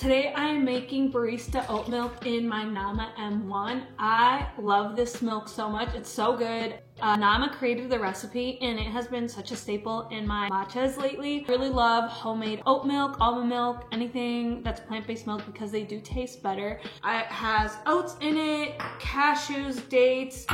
Today I am making barista oat milk in my Nama M1. I love this milk so much. It's so good. Nama created the recipe and it has been such a staple in my matchas lately. I really love homemade oat milk, almond milk, anything that's plant-based milk because they do taste better. It has oats in it, cashews, dates,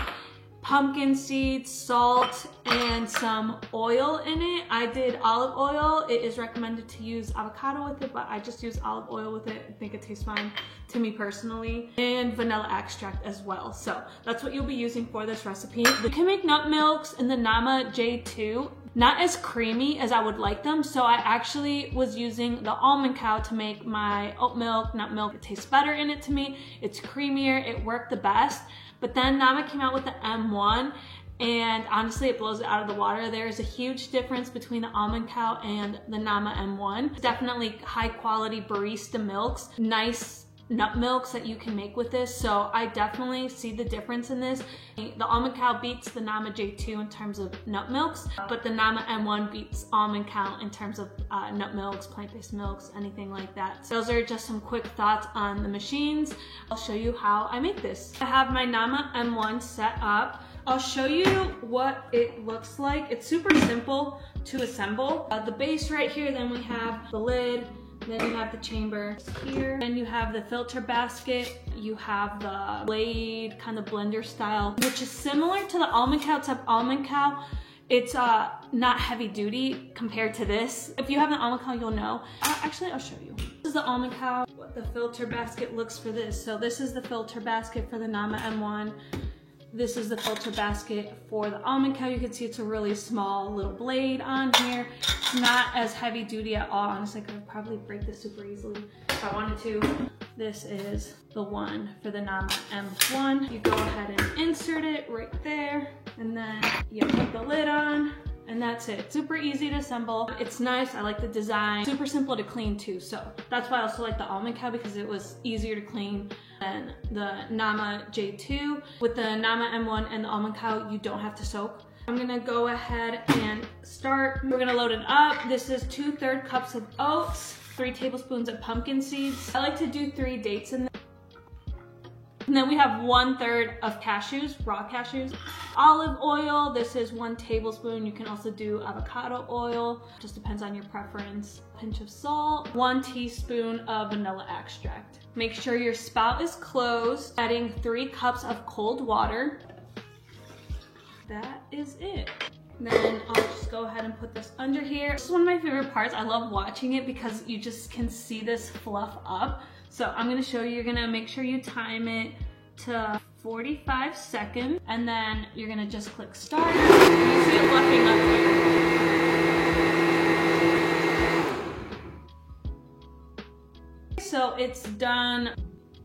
pumpkin seeds, salt, and some oil in it. I did olive oil. It is recommended to use avocado with it, but I just use olive oil with it. I think it tastes fine to me personally. And vanilla extract as well. So that's what you'll be using for this recipe. You can make nut milks in the Nama J2. Not as creamy as I would like them, so I actually was using the almond cow to make my oat milk, nut milk. It tastes better in it to me. It's creamier, it worked the best. But then Nama came out with the M1 and honestly it blows it out of the water. There's a huge difference between the almond cow and the Nama M1. Definitely high quality barista milks, nice nut milks that you can make with this. So I definitely see the difference in this. The almond cow beats the Nama J2 in terms of nut milks, but the Nama M1 beats almond cow in terms of nut milks, plant-based milks, anything like that. So those are just some quick thoughts on the machines. I'll show you how I make this. I have my Nama M1 set up. I'll show you what it looks like. It's super simple to assemble. The base right here, then we have the lid, then you have the chamber here. Then you have the filter basket. You have the blade, kind of blender style, which is similar to the almond cow, except almond cow, it's not heavy duty compared to this. If you have an almond cow, you'll know. Actually, I'll show you. This is the almond cow, what the filter basket looks for this. So this is the filter basket for the Nama M1. This is the filter basket for the almond cow. You can see it's a really small little blade on here. It's not as heavy duty at all. Honestly, I could probably break this super easily if I wanted to. This is the one for the Nama M1. You go ahead and insert it right there, and then you put the lid on, and that's it. Super easy to assemble. It's nice, I like the design. Super simple to clean too, so that's why I also like the almond cow, because it was easier to clean than the Nama J2. With the Nama M1 and the almond cow, you don't have to soak. I'm gonna go ahead and start. We're gonna load it up. This is 2/3 cups of oats, 3 tablespoons of pumpkin seeds. I like to do 3 dates in there. And then we have 1/3 of cashews, raw cashews. Olive oil, this is 1 tablespoon. You can also do avocado oil, just depends on your preference. Pinch of salt, 1 teaspoon of vanilla extract. Make sure your spout is closed. Adding 3 cups of cold water. That is it. Then I'll just go ahead and put this under here. This is one of my favorite parts. I love watching it because you just can see this fluff up. So I'm gonna show you, you're gonna make sure you time it to 45 seconds, and then you're gonna just click start. You see it fluffing up here. So it's done,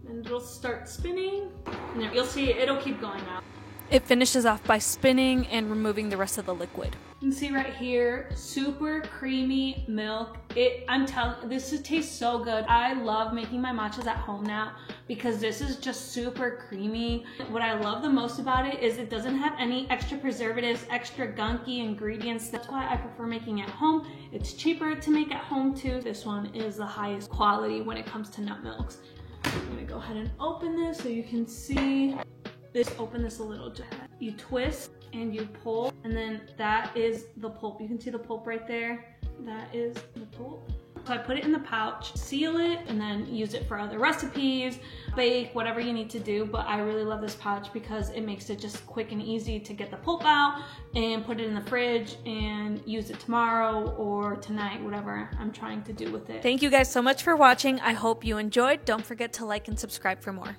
and it'll start spinning, and there, you'll see it'll keep going out. It finishes off by spinning and removing the rest of the liquid. You can see right here, super creamy milk. I'm telling, this tastes so good. I love making my matchas at home now because this is just super creamy. What I love the most about it is it doesn't have any extra preservatives, extra gunky ingredients. That's why I prefer making it at home. It's cheaper to make at home too. This one is the highest quality when it comes to nut milks. I'm gonna go ahead and open this so you can see. Open this a little. You twist and you pull, and then that is the pulp. You can see the pulp right there. That is the pulp. So I put it in the pouch, seal it, and then use it for other recipes, bake, whatever you need to do. But I really love this pouch because it makes it just quick and easy to get the pulp out and put it in the fridge and use it tomorrow or tonight, whatever I'm trying to do with it. Thank you guys so much for watching. I hope you enjoyed. Don't forget to like and subscribe for more.